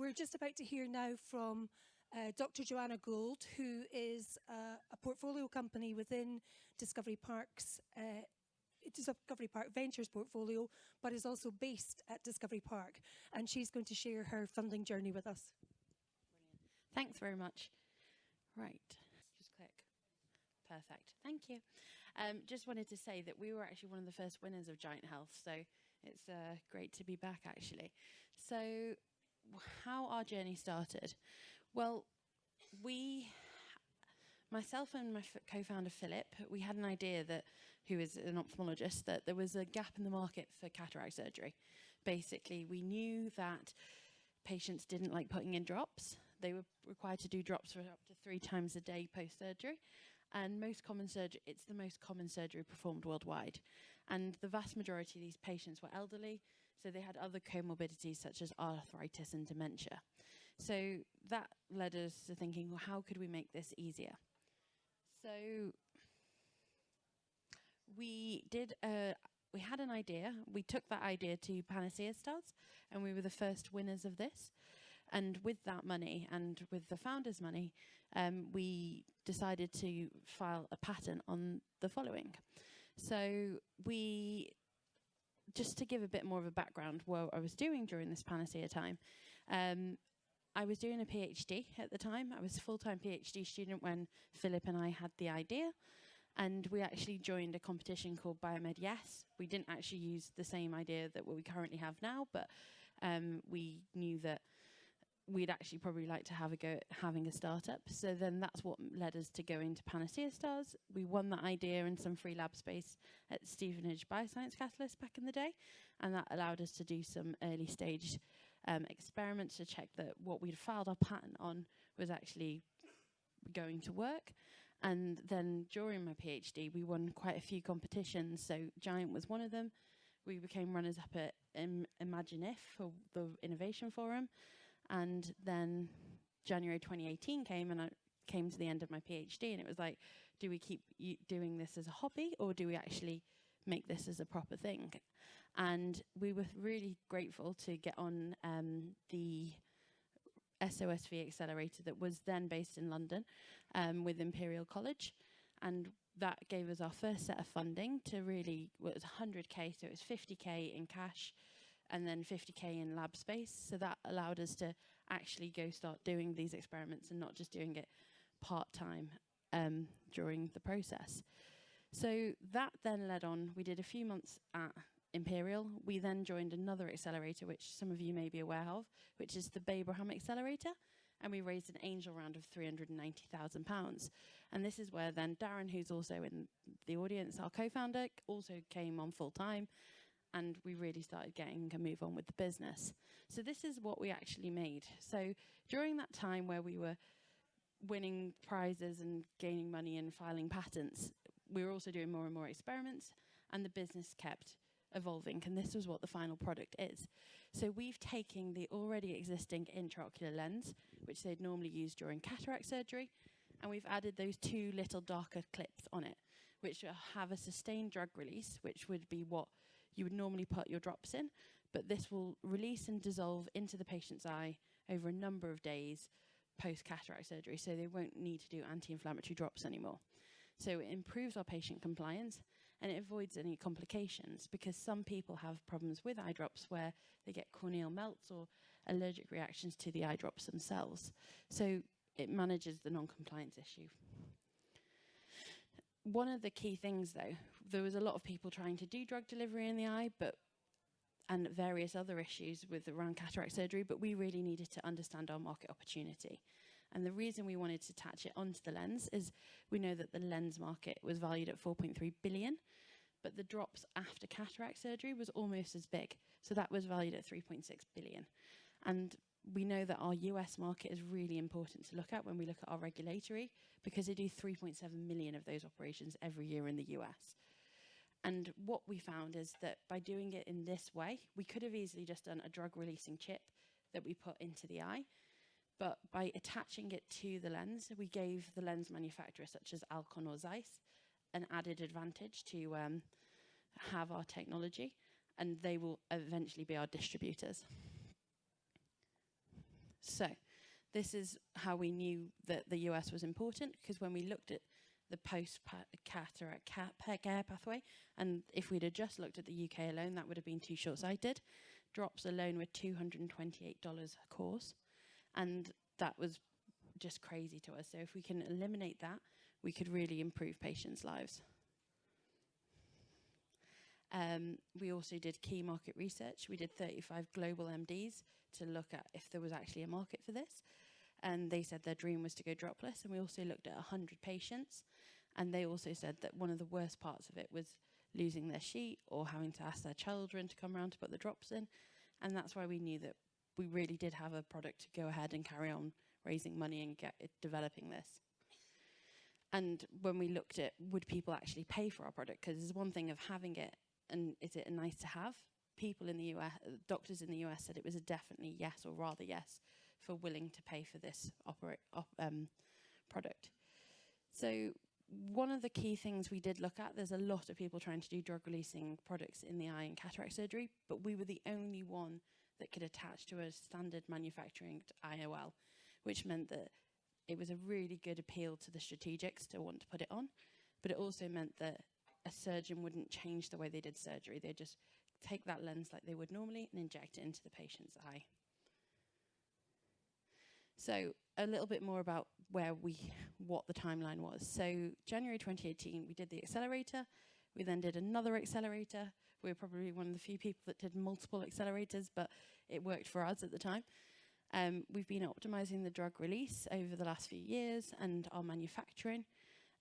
we're just about to hear now from Dr. Joanna Gould, who is a portfolio company within Discovery Park's Discovery Park Ventures portfolio, but is also based at Discovery Park. And she's going to share her funding journey with us. Brilliant. Thanks very much. Right, just click. Perfect, thank you. Just wanted to say that we were actually one of the first winners of Giant Health, so it's great to be back actually. So how our journey started? Well, myself and my co-founder Philip, we had an idea that, who is an ophthalmologist, that there was a gap in the market for cataract surgery. Basically, we knew that patients didn't like putting in drops. They were required to do drops for up to 3 times a day post-surgery. And most common surgery, it's the most common surgery performed worldwide. And the vast majority of these patients were elderly, so they had other comorbidities such as arthritis and dementia. So that led us to thinking, well, how could we make this easier? So we had an idea. We took that idea to Panacea Stars, and we were the first winners of this. And with that money and with the founders' money, we decided to file a patent on the following. So just to give a bit more of a background what I was doing during this Panacea time, I was doing a PhD at the time. I was a full-time PhD student when Philip and I had the idea. And we actually joined a competition called Biomed Yes. We didn't actually use the same idea that we currently have now, but we knew that we'd actually probably like to have a go at having a startup. So then that's what led us to go into Panacea Stars. We won that idea in some free lab space at Stevenage Bioscience Catalyst back in the day. And that allowed us to do some early stage experiments to check that what we'd filed our patent on was actually going to work. And then during my PhD, we won quite a few competitions. So Giant was one of them. We became runners-up at Imagine If for the Innovation Forum. And then January 2018 came, and I came to the end of my PhD, and it was like, do we keep doing this as a hobby, or do we actually make this as a proper thing? And we were really grateful to get on the SOSV accelerator that was then based in London with Imperial College. And that gave us our first set of funding to really, well, it was 100K, so it was 50K in cash, and then 50K in lab space. So that allowed us to actually go start doing these experiments and not just doing it part-time during the process. So that then led on, we did a few months at Imperial. We then joined another accelerator, which some of you may be aware of, which is the Babraham Accelerator. And we raised an angel round of £390,000. And this is where then Darren, who's also in the audience, our co-founder, also came on full-time. And we really started getting a move on with the business. So this is what we actually made. So during that time where we were winning prizes and gaining money and filing patents, we were also doing more and more experiments, and the business kept evolving, and this was what the final product is. So we've taken the already existing intraocular lens, which they'd normally use during cataract surgery, and we've added those 2 little darker clips on it, which have a sustained drug release, which would be what you would normally put your drops in, but this will release and dissolve into the patient's eye over a number of days post-cataract surgery, so they won't need to do anti-inflammatory drops anymore. So it improves our patient compliance, and it avoids any complications, because some people have problems with eye drops where they get corneal melts or allergic reactions to the eye drops themselves. So it manages the non-compliance issue. One of the key things, though, there was a lot of people trying to do drug delivery in the eye, and various other issues with around cataract surgery, but we really needed to understand our market opportunity. And the reason we wanted to attach it onto the lens is we know that the lens market was valued at 4.3 billion, but the drops after cataract surgery was almost as big. So that was valued at 3.6 billion. And we know that our US market is really important to look at when we look at our regulatory, because they do 3.7 million of those operations every year in the US. And what we found is that by doing it in this way, we could have easily just done a drug-releasing chip that we put into the eye. But by attaching it to the lens, we gave the lens manufacturers, such as Alcon or Zeiss, an added advantage to have our technology, and they will eventually be our distributors. So this is how we knew that the US was important, because when we looked at the post-cataract care pathway, and if we'd have just looked at the UK alone, that would have been too short-sighted. Drops alone were $228 a course, and that was just crazy to us. So if we can eliminate that, we could really improve patients' lives. We also did key market research. We did 35 global MDs to look at if there was actually a market for this. And they said their dream was to go dropless. And we also looked at 100 patients. And they also said that one of the worst parts of it was losing their sheet or having to ask their children to come around to put the drops in. And that's why we knew that we really did have a product to go ahead and carry on raising money and get it developing this. And when we looked at would people actually pay for our product, because there's one thing of having it and is it a nice to have? People in the US, doctors in the US said it was a definitely yes, or rather yes, for willing to pay for this product. So one of the key things we did look at, there's a lot of people trying to do drug-releasing products in the eye and cataract surgery, but we were the only one that could attach to a standard manufacturing IOL, which meant that it was a really good appeal to the strategics to want to put it on, but it also meant that a surgeon wouldn't change the way they did surgery. They'd just take that lens like they would normally and inject it into the patient's eye. So a little bit more about what the timeline was. So January 2018, we did the accelerator. We then did another accelerator. We were probably one of the few people that did multiple accelerators, but it worked for us at the time. We've been optimizing the drug release over the last few years and our manufacturing.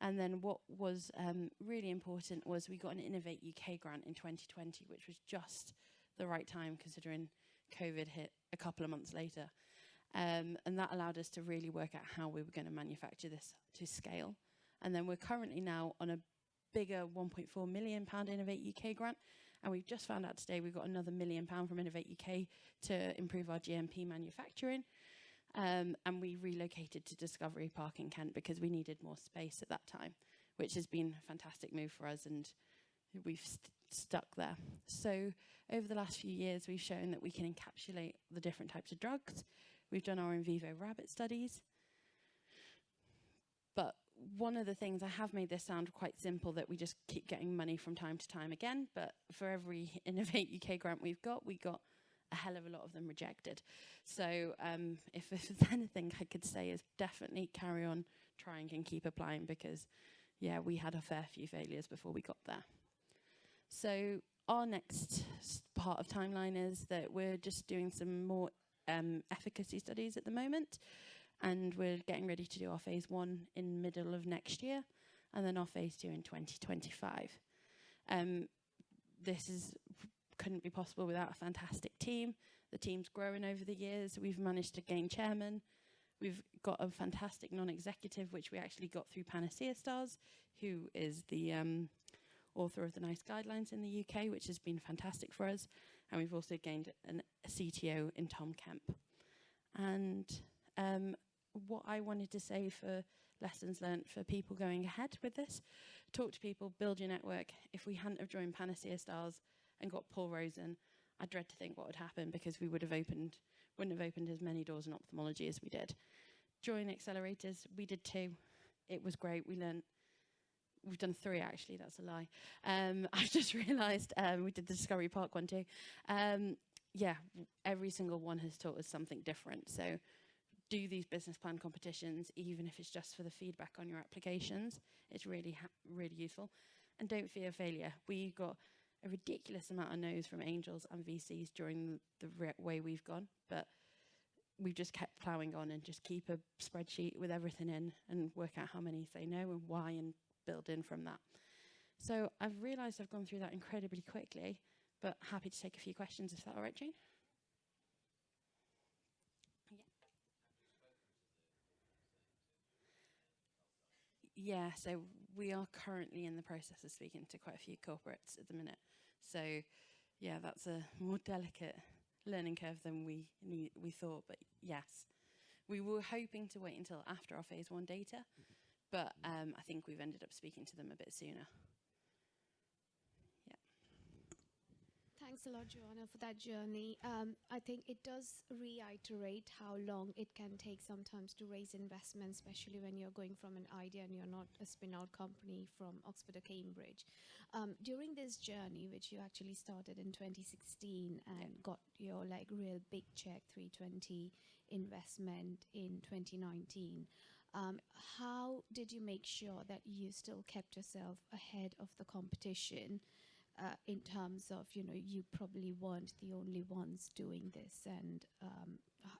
And then what was really important was we got an Innovate UK grant in 2020, which was just the right time considering COVID hit a couple of months later. And that allowed us to really work out how we were going to manufacture this to scale. And then we're currently now on a bigger £1.4 million Innovate UK grant. And we've just found out today we've got another £1 million from Innovate UK to improve our GMP manufacturing. And we relocated to Discovery Park in Kent because we needed more space at that time, which has been a fantastic move for us, and we've stuck there. So over the last few years, we've shown that we can encapsulate the different types of drugs. We've done our in vivo rabbit studies. But one of the things, I have made this sound quite simple, that we just keep getting money from time to time again, but for every Innovate UK grant we got a hell of a lot of them rejected. So if there's anything I could say is definitely carry on trying and keep applying, because yeah, we had a fair few failures before we got there. So our next part of timeline is that we're just doing some more efficacy studies at the moment, and we're getting ready to do our phase 1 in middle of next year, and then our phase 2 in 2025. This couldn't be possible without a fantastic team. The team's grown over the years. We've managed to gain chairman. We've got a fantastic non-executive, which we actually got through Panacea Stars, who is the author of the NICE guidelines in the UK, which has been fantastic for us. And we've also gained a CTO in Tom Kemp. And what I wanted to say for lessons learned for people going ahead with this, talk to people, build your network. If we hadn't have joined Panacea Stars and got Paul Rosen, I dread to think what would happen, because we wouldn't have opened as many doors in ophthalmology as we did. Join accelerators, we did 2. It was great. We've done 3 actually, that's a lie. I've just realised we did the Discovery Park one too. Yeah, every single one has taught us something different. So do these business plan competitions, even if it's just for the feedback on your applications. It's really, really useful. And don't fear failure. We got a ridiculous amount of no's from angels and VCs during the way we've gone, but we've just kept ploughing on and just keep a spreadsheet with everything in and work out how many say no and why, and build in from that. So I've realised I've gone through that incredibly quickly, but happy to take a few questions. Is that all right, Jane? Yeah, so we are currently in the process of speaking to quite a few corporates at the minute. So yeah, that's a more delicate learning curve than we thought, but yes. We were hoping to wait until after our phase 1 data, but I think we've ended up speaking to them a bit sooner. Yeah. Thanks a lot, Joanna, for that journey. I think it does reiterate how long it can take sometimes to raise investment, especially when you're going from an idea and you're not a spin-out company from Oxford or Cambridge. During this journey, which you actually started in 2016 and got your like real big check, 320 investment in 2019, how did you make sure that you still kept yourself ahead of the competition? In terms of, you probably weren't the only ones doing this, and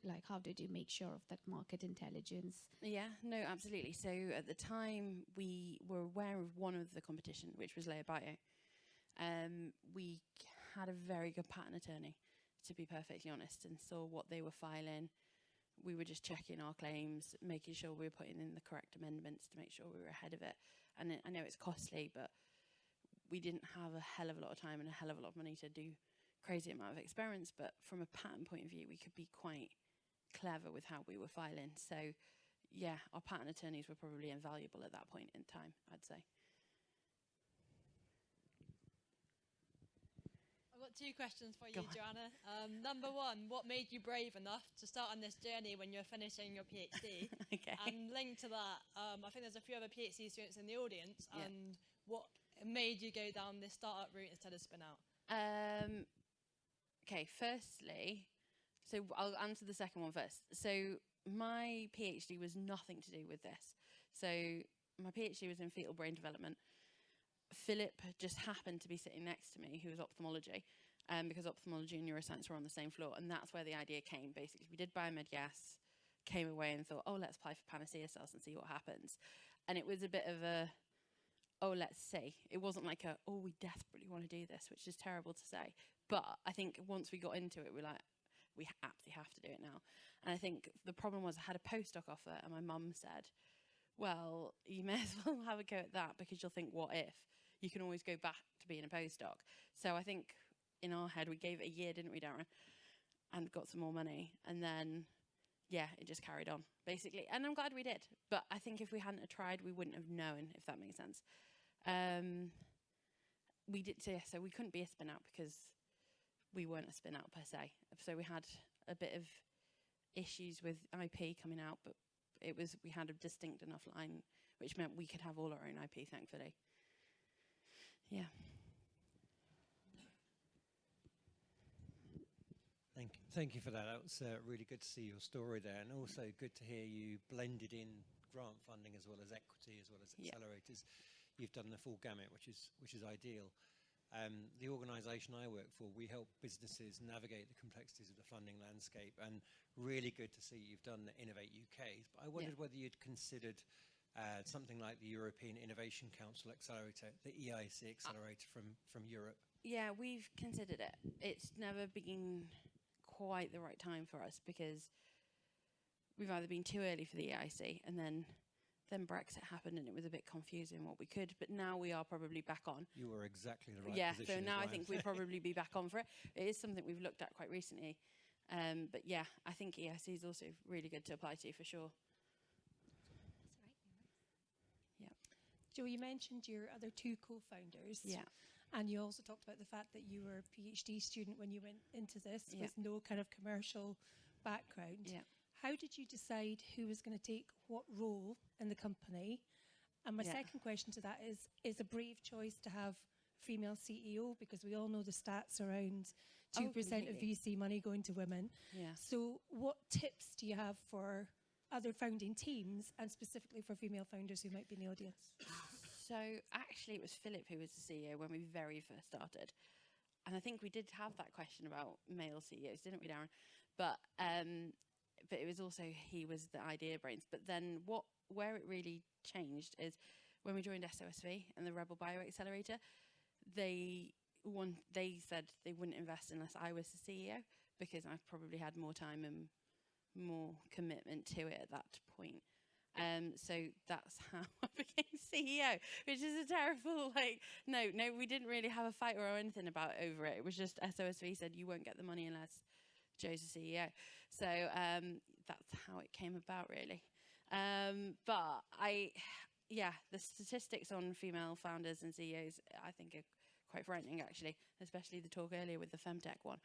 like, how did you make sure of that market intelligence? Yeah, no, absolutely. So at the time, we were aware of one of the competition, which was Lydia Mapstone. We had a very good patent attorney, to be perfectly honest, and saw what they were filing. We were just checking our claims, making sure we were putting in the correct amendments to make sure we were ahead of it. And I know it's costly, but we didn't have a hell of a lot of time and a hell of a lot of money to do crazy amount of experiments, but from a patent point of view, we could be quite clever with how we were filing. So yeah, our patent attorneys were probably invaluable at that point in time, I'd say. I've got 2 questions for you, Joanna. Number 1, what made you brave enough to start on this journey when you're finishing your PhD? Okay. And linked to that, I think there's a few other PhD students in the audience, and what made you go down this startup route instead of spin out? Okay, firstly, so I'll answer the second one first. So my PhD was nothing to do with this. So my PhD was in fetal brain development. Philip just happened to be sitting next to me, who was ophthalmology, because ophthalmology and neuroscience were on the same floor, and that's where the idea came. Basically, we did biomed gas, came away and thought, oh, let's apply for panacea cells and see what happens. And it was a bit of a, oh, let's see. It wasn't like a, oh, we desperately want to do this, which is terrible to say. But I think once we got into it, we're like, we absolutely have to do it now. And I think the problem was I had a postdoc offer, and my mum said, well, you may as well have a go at that, because you'll think, what if? You can always go back to being a postdoc. So I think in our head, we gave it a year, didn't we, Darren? And got some more money. And then, yeah, it just carried on, basically. And I'm glad we did. But I think if we hadn't have tried, we wouldn't have known, if that makes sense. We did, so we couldn't be a spin out because we weren't a spin out per se. So we had a bit of issues with IP coming out, but we had a distinct enough line, which meant we could have all our own IP, thankfully. Yeah. Thank you for that. That was really good to see your story there, and also good to hear you blended in grant funding as well as equity, as well as accelerators. You've done the full gamut, which is ideal. The organisation I work for, we help businesses navigate the complexities of the funding landscape, and really good to see you've done the Innovate UK. But I wondered whether you'd considered something like the European Innovation Council Accelerator, the EIC Accelerator from Europe. Yeah, we've considered it. It's never been quite the right time for us, because we've either been too early for the EIC, and then Brexit happened and it was a bit confusing what we could, but now we are probably back on. You were exactly the right position. So now I think we'd probably be back on for it. It is something we've looked at quite recently. But yeah, I think EIC is also really good to apply to, for sure. Yeah. Jo, you mentioned your other 2 co-founders. Yeah. And you also talked about the fact that you were a PhD student when you went into this with no kind of commercial background. Yeah. How did you decide who was going to take what role in the company? And my second question to that is a brave choice to have female CEO, because we all know the stats around 2% of VC money going to women. Yeah. So what tips do you have for other founding teams, and specifically for female founders who might be in the audience? So actually it was Philip who was the CEO when we very first started. And I think we did have that question about male CEOs, didn't we, Darren? But it was also, he was the idea brains. But then where it really changed is when we joined SOSV and the Rebel Bio Accelerator, they said they wouldn't invest unless I was the CEO, because I probably had more time and more commitment to it at that point. So that's how I became CEO, which is a terrible, no, we didn't really have a fight or anything over it. It was just SOSV said, you won't get the money unless Joe's the CEO. So that's how it came about, really. But the statistics on female founders and CEOs, I think, are quite frightening, actually, especially the talk earlier with the femtech one,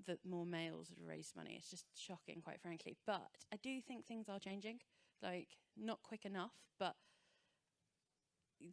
that more males had raised money. It's just shocking, quite frankly. But I do think things are changing, like not quick enough, but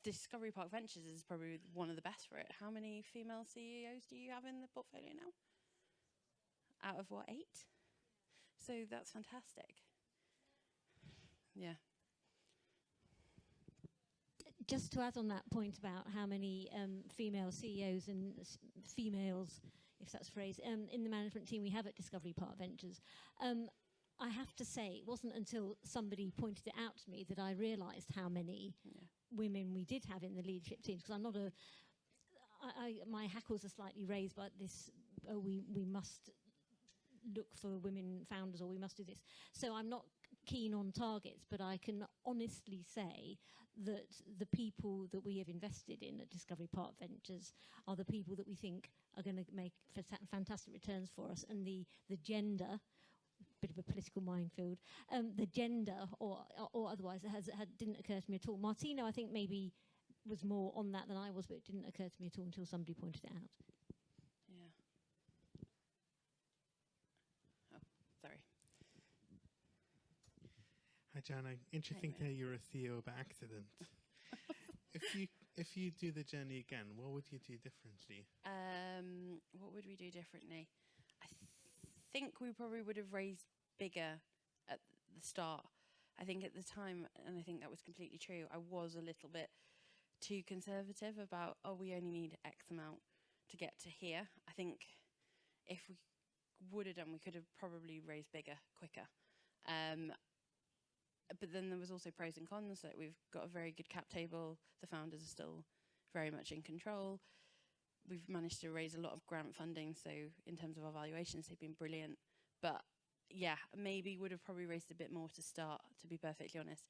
Discovery Park Ventures is probably one of the best for it. How many female CEOs do you have in the portfolio now? Out of what, 8? So that's fantastic. Yeah. Just to add on that point about how many female CEOs and females, if that's a phrase, in the management team we have at Discovery Park Ventures, I have to say it wasn't until somebody pointed it out to me that I realised how many women we did have in the leadership teams. Because I'm not my hackles are slightly raised by this. Oh, we must look for women founders, or we must do this. So I'm not keen on targets, but I can honestly say that the people that we have invested in at Discovery Park Ventures are the people that we think are going to make fantastic returns for us. And the gender, bit of a political minefield, the gender or otherwise didn't occur to me at all. Martino, I think, maybe was more on that than I was, but it didn't occur to me at all until somebody pointed it out. Yeah. Oh, sorry. Hi, Jana. Interesting to hear you're a CEO by accident. If you do the journey again, what would you do differently? What would we do differently? I think we probably would have raised bigger at the start. I think at the time, and I think that was completely true, I was a little bit too conservative about, oh, we only need X amount to get to here. I think if we would have done, we could have probably raised bigger, quicker. But then there was also pros and cons. Like, we've got a very good cap table. The founders are still very much in control. We've managed to raise a lot of grant funding, so in terms of our valuations, they've been brilliant. But yeah, maybe would have probably raised a bit more to start, to be perfectly honest.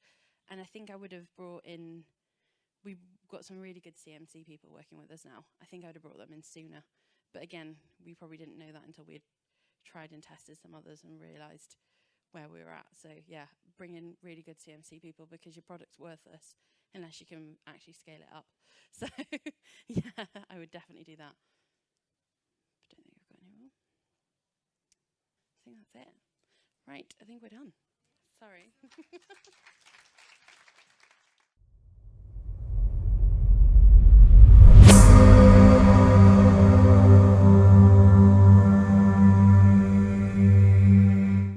And I think I would have brought in, we've got some really good CMC people working with us now. I think I would have brought them in sooner. But again, we probably didn't know that until we had tried and tested some others and realised where we were at. So yeah, bring in really good CMC people, because your product's worthless unless you can actually scale it up. So yeah, I would definitely do that. But don't think I've got any more. I think that's it. Right, I think we're done. Sorry.